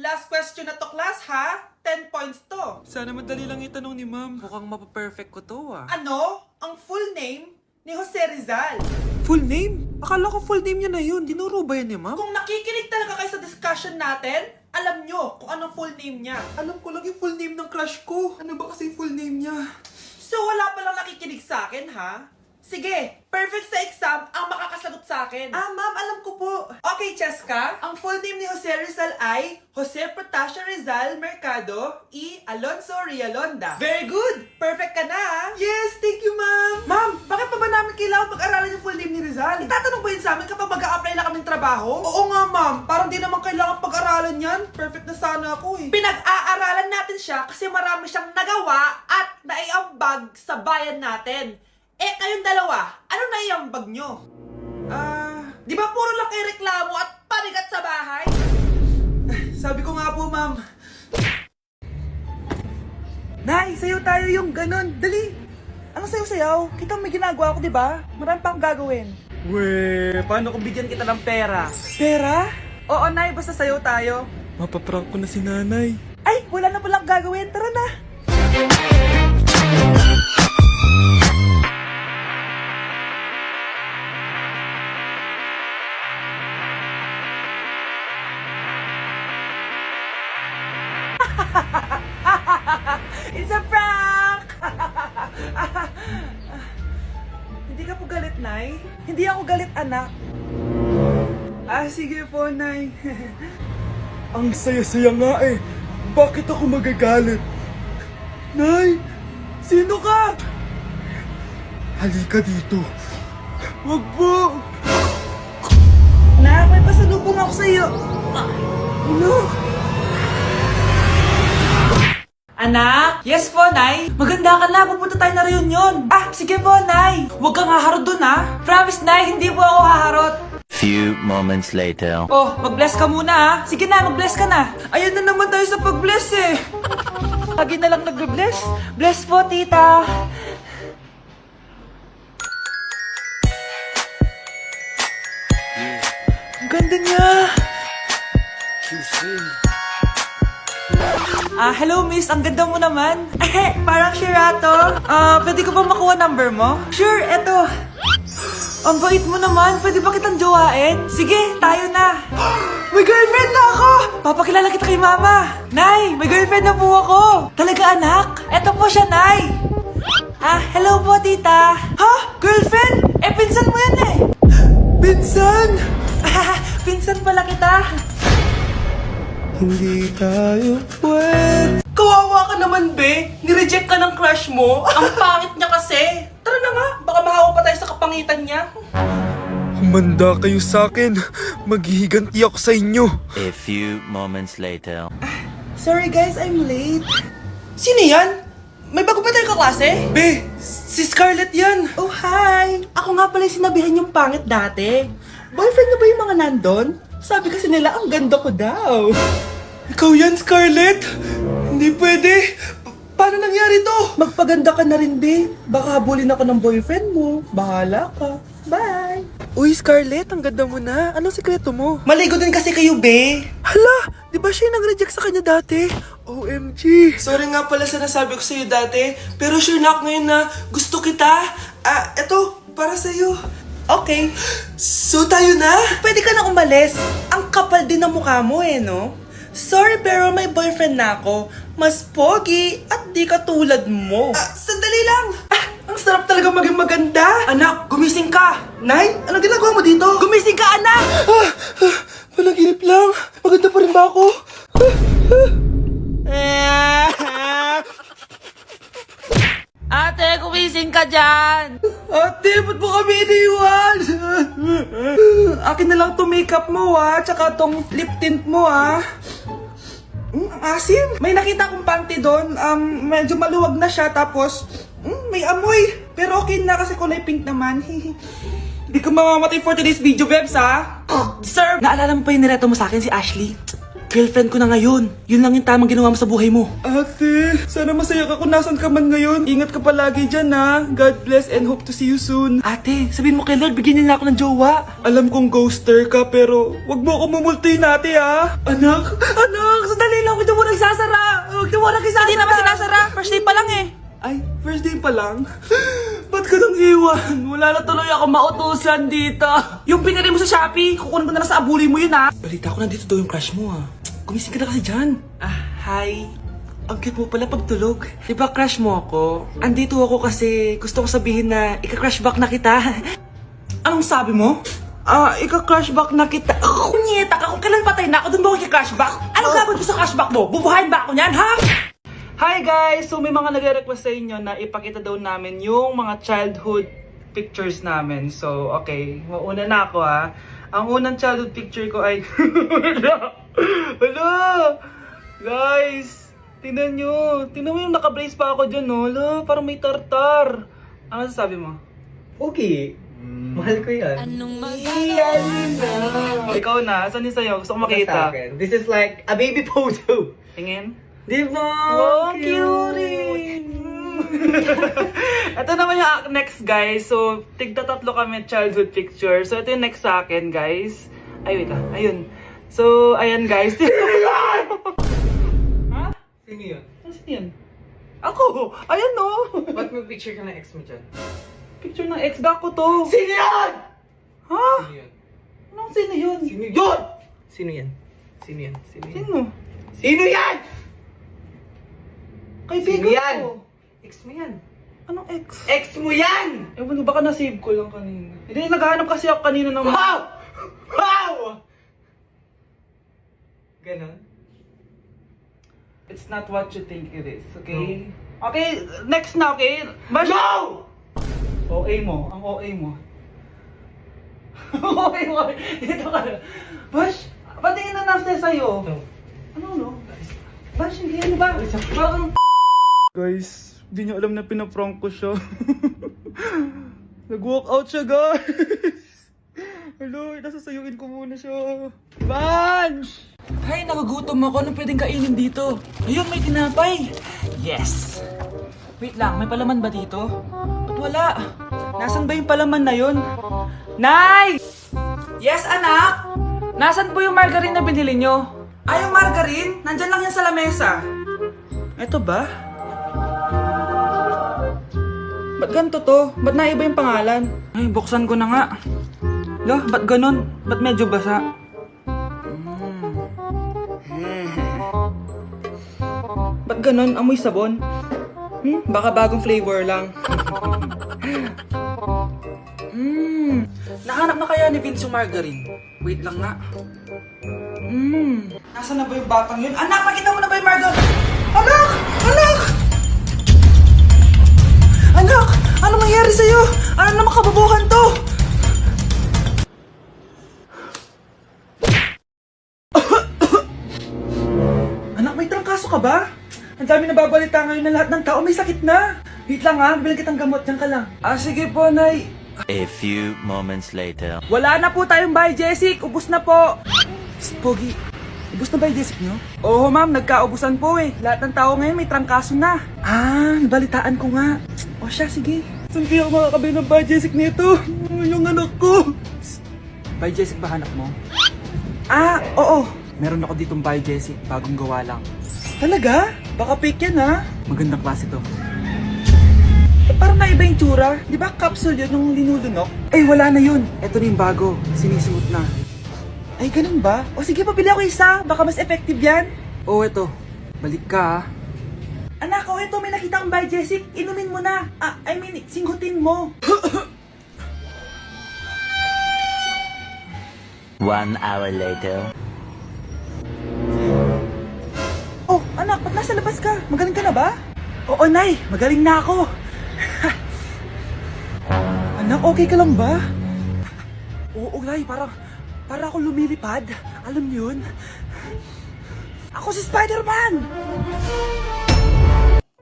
Last question na to, class, ha? 10 points to. Sana madali lang itanong ni ma'am. Mukhang mapaperfect ko to Ano ang full name ni Jose Rizal? Full name? Akala ko full name niya na yun. Dinuro ba yan ni ma'am? Kung nakikinig talaga kayo sa discussion natin, alam nyo kung anong full name niya. Alam ko lang yung full name ng crush ko. Ano ba kasi full name niya? So wala palang nakikinig sa akin, ha? Sige, perfect sa exam ang makakasagot sa akin. Ma'am, alam ko po. Okay, Cheska, ang full name ni Jose Rizal ay Jose Protasio Rizal Mercado E. Alonso Rialonda. Very good! Perfect ka na, ha? Yes, thank you, ma'am. Ma'am, bakit pa ba namin kailangan pag-aralan yung full name ni Rizal? Itatanong ba yun sa amin kapag mag-a-apply na kaming trabaho? Oo nga, ma'am. Parang di naman kailangan pag-aralan yan. Perfect na sana ako, eh. Pinag-aaralan natin siya kasi marami siyang nagawa at naiambag sa bayan natin. Eh, kayong dalawa, ano naiambag nyo? Di ba puro lang kayo reklamo at panigat sa bahay? Sabi ko nga po, ma'am. Nay, sayo tayo yung ganon. Dali! Ano sayo-sayaw? Kita may ginagawa ko, di ba? Marami pang gagawin. Weh, paano kung bigyan kita ng pera? Pera? Oo, Nay, basta sayo tayo. Mapaprank ko na si nanay. Ay, wala na palang gagawin. Tara na! It's a prank! Hindi ka po galit, Nay? Hindi ako galit, anak. Sige po, Nay. Ang saya-saya nga eh. Bakit ako magagalit? Nay, sino ka? Halika dito. Wag po. Nak, may pasalubong ako sa'yo. Ano? Anak? Yes po, Nay. Maganda ka na. Pupunta tayo na reunion. Sige po, Nay. Huwag kang haharot dun, ha? Promise, Nay. Hindi po ako haharot. Few moments later. Oh, mag-bless ka muna, ha? Sige na, mag-bless ka na. Ayun na naman tayo sa pag-bless, eh. Lagi na lang nag-bless. Bless po, tita. Ang ganda niya. Hello miss, ang ganda mo naman. Parang Shirato. Pwede ko ba makuha number mo? Sure, eto. Ang bait mo naman, pwede ba kitang jowain? Sige, tayo na. May girlfriend na ako! Papakilala kita kay mama. Nay, may girlfriend na po ako. Talaga anak? Eto po siya, Nay. Hello po tita. Ha? Girlfriend? Pinsan mo yan eh. Pinsan! Pinsan pala kita. Hindi tayo pwede. Kawawa ka naman, be. Nireject ka ng crush mo. Ang pangit niya kasi. Tara na nga, baka mahawa pa tayo sa kapangitan niya. Humanda kayo sa akin. Maghihiganti ako sa inyo. A few moments later. Sorry guys, I'm late. Sino yan? May bago ba tayong kaklase? Be, si Scarlett yan. Oh, hi! Ako nga pala yung sinabihan yung pangit dati. Boyfriend niyo ba yung mga nandun? Sabi kasi nila, ang ganda ko daw. Ikaw yan, Scarlett. Hindi pwede. Paano nangyari to? Magpaganda ka na rin, be. Baka habulin ako ng boyfriend mo. Bahala ka. Bye! Uy, Scarlett, ang ganda mo na. Anong sikreto mo? Maligo din kasi kayo, be. Hala, di ba siya yung nag-reject sa kanya dati? OMG. Sorry nga pala sa nasabi ko sa'yo dati, pero sure na ako ngayon na gusto kita. Eto, para sa'yo. Okay. So tayo na? Pwede ka na umalis. Ang kapal din ng mukha mo eh, no? Sorry pero may boyfriend na ako. Mas pogi at di katulad mo. Sandali lang. Ang sarap talaga maging maganda. Anak, gumising ka. Nay, anong ginagawa mo dito? Gumising ka, anak! Panaginip lang. Maganda pa rin ba ako? Ate, gumising ka dyan! Ate, ba't mo kami iniwan? Akin na lang to makeup mo, ha? Tsaka tong lip tint mo, ha? Ang asim. May nakita akong panty doon. Medyo maluwag na siya, tapos may amoy. Pero okay na kasi kulay pink naman. Hindi ka mamamatay for today's video, Bebs, ha? Sir! Naalala mo pa yung nireto mo sa akin si Ashley? Girlfriend ko na ngayon. Yun lang yung tamang ginawa mo sa buhay mo. Ate, sana masaya ka kung nasan ka man ngayon. Ingat ka palagi dyan ha. God bless and hope to see you soon. Ate, sabihin mo kay Lord, bigyan niya na ako ng jowa. Alam kong ghoster ka pero wag mo ako mumultuin ate ha. Anak, sandali lang. Huwag mo nagsasara. Huwag mo nagsasara. Hindi naman sinasara. First day pa lang eh. Ay, first day pa lang? Ba't ka nang iwan? Wala na tuloy ako mautusan dito. Yung pinili mo sa Shopee, kukunin ko na lang sa abuli mo yun ha. Balita ko nandito daw yung crush mo ha. Gumising ka na kasi dyan. Hi. Ang cute mo pala pagtulog. Di ba crush mo ako? Andito ako kasi gusto ko sabihin na ika-crush back na kita. Anong sabi mo? Ika-crush back na kita. Kunyeta ka, kung kailan patay na ako, doon ba ako ika-crush back? Anong gagawin ko sa crush back mo? Bubuhayin ba ako niyan, ha? Hi guys! So may mga nagre-request sa inyo na ipakita daw namin yung mga childhood pictures namin. So okay, mauna na ako ha. Ang unang childhood picture ko ay... Hala! Guys! Tingnan nyo! Tingnan mo yung naka-brace pa ako dyan, no? Hala, parang may tartar. Ano sasabi mo? Okay. Mahal ko yan. Ikaw na, saan yung sa'yo? Gusto ko Sa makita. akin. This is like a baby photo. Tingin? Di ba? Oh, cute! Ito naman yung next, guys. So, tigda tatlo kami childhood picture. So, ito yung next sa akin, guys. Ay, wait lang. Ayun. So, ayan, guys. Ha? Sino yun? Saan yun? Ako! Ayan, no! Ba't may picture ka ng ex mo dyan? Picture ng ex-back ko to. Sino yan? Ha? Sino yun? Anong sino yun? Sino yun? Sino yan? Sino yan? Sino yan? Sino? Sino yan? Kaibigan Sino yan? ko. Ex mo yan. Anong ex? Ex mo yan! Ewan ko, baka na-save ko lang kanina. Hindi, naghahanap kasi ako kanina ng... Wow! Wow! Ganon? It's not what you think it is, okay? Okay, next na, okay? Bash! No! OA mo, ang OA mo. OA mo, dito ka na. Bash, patingin na nasa sa'yo. No. Ano? Bash, hindi ano ba? Parang... Guys, hindi nyo alam na pinaprank ko siya. Nag-walk out siya, guys. Hello, nasasayuin ko muna siya. Vansh! Ay, nagugutom ako. Anong pwedeng kainin dito? Ayun, may tinapay. Yes! Wait lang, may palaman ba dito? Ba't wala? Nasaan ba yung palaman na yun? Nay! Yes, anak? Nasaan po yung margarine na binili nyo? Ay, yung margarine? Nandyan lang yan sa lamesa. Eto ba? Ba't ganito to? Ba't naiba yung pangalan? Ay, buksan ko na nga. Lo, ba't ganun? Ba't medyo basa? Ba't ganun? Amoy sabon? Baka bagong flavor lang. Nahanap na kaya ni Vince yung margarine? Wait lang nga. Nasaan na ba yung batang yun? Anak, nakita mo na ba yung margarine? Anak! Anak! Anak! Ano nangyari sa'yo? Ano naman kababuhan to? Anak, may trangkaso ka ba? Ang dami nababalita ngayon na lahat ng tao may sakit na. Wait lang ha, bilang kitang gamot, dyan ka lang. Sige po, Nay. A few moments later. Wala na po tayong bahay, Jessic. Ubus na po. Psst, Pogi. Ubus na ba yung Jessic nyo? Oo, ma'am. Nagkaubusan po eh. Lahat ng tao ngayon may trangkaso na. Nabalitaan ko nga. O siya, sige. Saan kaya ako makakabili ng bahay Jessic nito? Yung anak ko. Bahay Jessic ba hanap mo? Oo. Meron ako ditong bahay Jessic. Bagong gawa lang. Talaga? Baka fake yan ha? Magandang klase to. Parang naiba yung tsura. Di ba capsule yun nung linulunok? Ay, wala na yun. Ito na yung bago. Sinisuot na. Ay, ganun ba? O sige, pabili ako isa. Baka mas effective yan. Oo, eto. Balik ka, ha? Anak, ito. May nakita akong bahay, Jessic. Inumin mo na. Singhutin mo. 1 hour later. Oh, anak, ba't nasa labas ka? Magaling ka na ba? Oo, Nay. Magaling na ako. Anak, okay ka lang ba? Oo, Nay. Para ako lumilipad. Alam niyo yun? Ako si Spider-Man!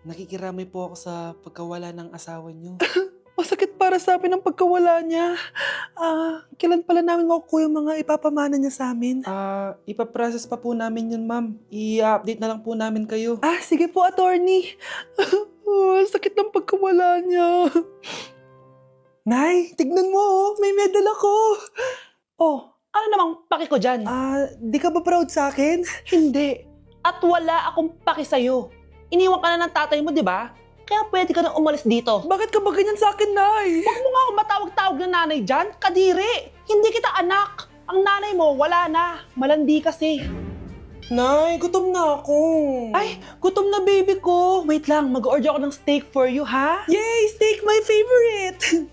Nakikiramay po ako sa pagkawala ng asawa niyo. Masakit para sa amin ang pagkawala niya. Kailan pala namin makukuha yung mga ipapamana niya sa amin? Ipaprocess pa po namin yun, ma'am. I-update na lang po namin kayo. Sige po, attorney. Sakit ng pagkawala niya. Nay, tignan mo, may medal ako. Oh, ano namang paki ko dyan? Di ka ba proud sa akin? Hindi. At wala akong paki sa'yo. Iniwan ka na ng tatay mo, di ba? Kaya pwede ka na umalis dito. Bakit ka ba ganyan sa akin, Nay? Huwag mo nga akong matawag-tawag na nanay dyan. Kadiri. Hindi kita anak. Ang nanay mo, wala na. Malandi kasi. Nay, gutom na ako. Ay, gutom na baby ko. Wait lang, mag-order ako ng steak for you, ha? Yay! Steak, my favorite!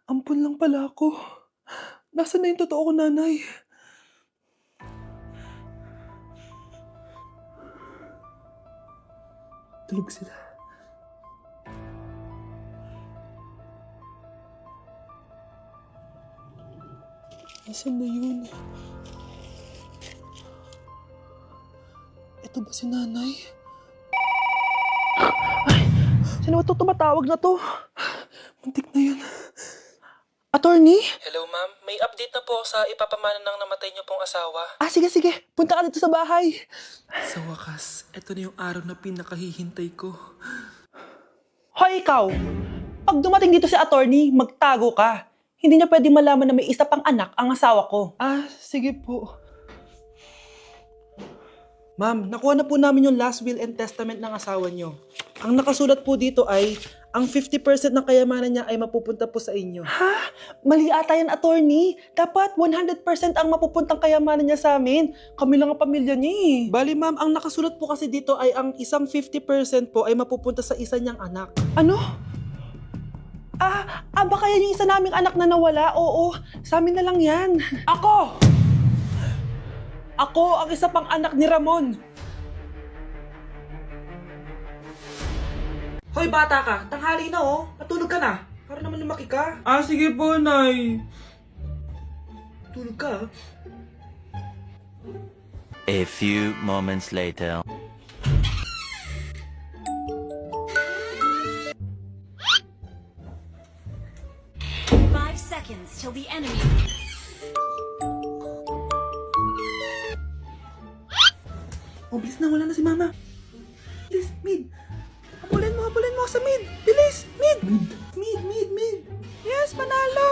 Ampun lang pala ako. Nasaan na yung totoo ko, nanay? Tulog sila. Nasaan na yun? Ito ba si nanay? Sino ba ito tumatawag na to? Muntik na yun. Attorney? Hello, ma'am. May update na po sa ipapamana ng namatay niyo pong asawa. Sige. Punta ka dito sa bahay. Sa wakas, ito na yung araw na pinakahihintay ko. Hoy, ikaw! Pag dumating dito si attorney, magtago ka. Hindi niya pwede malaman na may isa pang anak ang asawa ko. Sige po. Ma'am, nakuha na po namin yung last will and testament ng asawa niyo. Ang nakasulat po dito ay, ang 50% ng kayamanan niya ay mapupunta po sa inyo. Mali ata yan, attorney. Dapat 100% ang mapupuntang kayamanan niya sa amin. Kami lang ang pamilya niya eh. Bali ma'am, ang nakasulat po kasi dito ay ang isang 50% po ay mapupunta sa isa niyang anak. Ano? Baka yan yung isa naming anak na nawala? Oo, sa amin na lang yan. Ako! Ako ang isa pang anak ni Ramon. Hoy bata ka, tanghali na oh. Matulog ka na. Para naman lumaki ka. Sige po, Nay. Tulog ka. A few moments later. 5 seconds till the enemy. Bilis na, wala na si Mama. Bilis, mid. Habulin mo sa mid. Bilis, mid. Mid. Yes, panalo.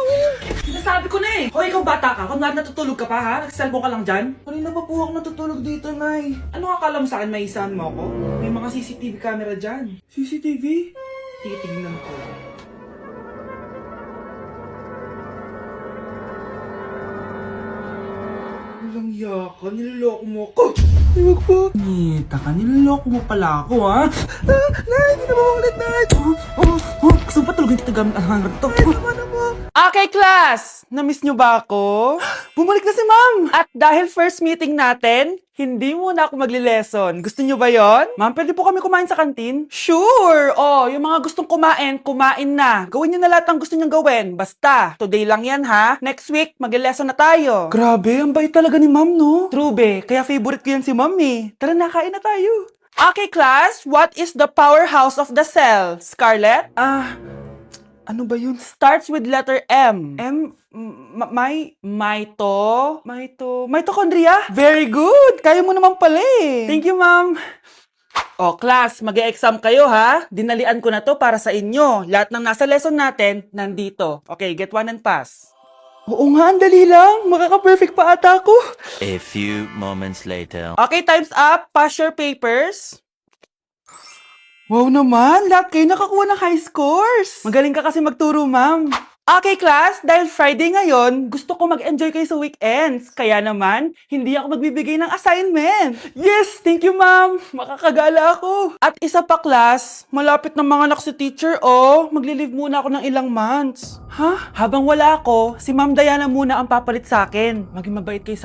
Sinasabi ko na eh. Hoy, ikaw bata ka. Kunwari natutulog ka pa ha? Nagsiselfone ka lang dyan? Kanina pa po ako natutulog dito, Nay. Ano akala mo sa akin, may isahan mo ako? May mga CCTV camera dyan. CCTV? Titingnan ko. Walang yaka, niloloko mo ako. Huwag po. Nita ka, niloloko mo pala ako, ha? Nay, hindi na maulit, Nay. Gusto ba tulogin kita gamit ang hangar to? Tama na mo. Okay, class! Na-miss nyo ba ako? Bumalik na si Ma'am. At dahil first meeting natin, hindi muna ako magli-lesson. Gusto nyo ba yon? Ma'am, pwede po kami kumain sa kantin? Sure! Yung mga gustong kumain, kumain na. Gawin nyo na lahat ng gusto nyong gawin. Basta, today lang yan ha. Next week, magli-lesson na tayo. Grabe, ang bait talaga ni Ma'am, no? True be, kaya favorite ko yan si Ma'am eh. Tara na, kain na tayo. Okay, class, what is the powerhouse of the cell? Scarlett? Ano ba yun? Starts with letter M. Mitochondria? Very good! Kaya mo naman pala eh. Thank you, ma'am. Class, mag-e-exam kayo ha. Dinalian ko na to para sa inyo. Lahat ng nasa lesson natin, nandito. Okay, get one and pass. Oo nga, ang dali lang. Makaka-perfect pa ata ako. A few moments later. Okay, time's up. Pass your papers. Wow naman, lahat kayo nakakuha ng high scores. Magaling ka kasi magturo, ma'am. Okay, class, dahil Friday ngayon, gusto ko mag-enjoy kayo sa weekends. Kaya naman, hindi ako magbibigay ng assignment. Yes, thank you, ma'am. Makakagala ako. At isa pa, class, malapit na mga anak si teacher, magli-leave muna ako ng ilang months. Habang wala ako, si Ma'am Diana muna ang papalit sa akin. Maging mabait kayo sa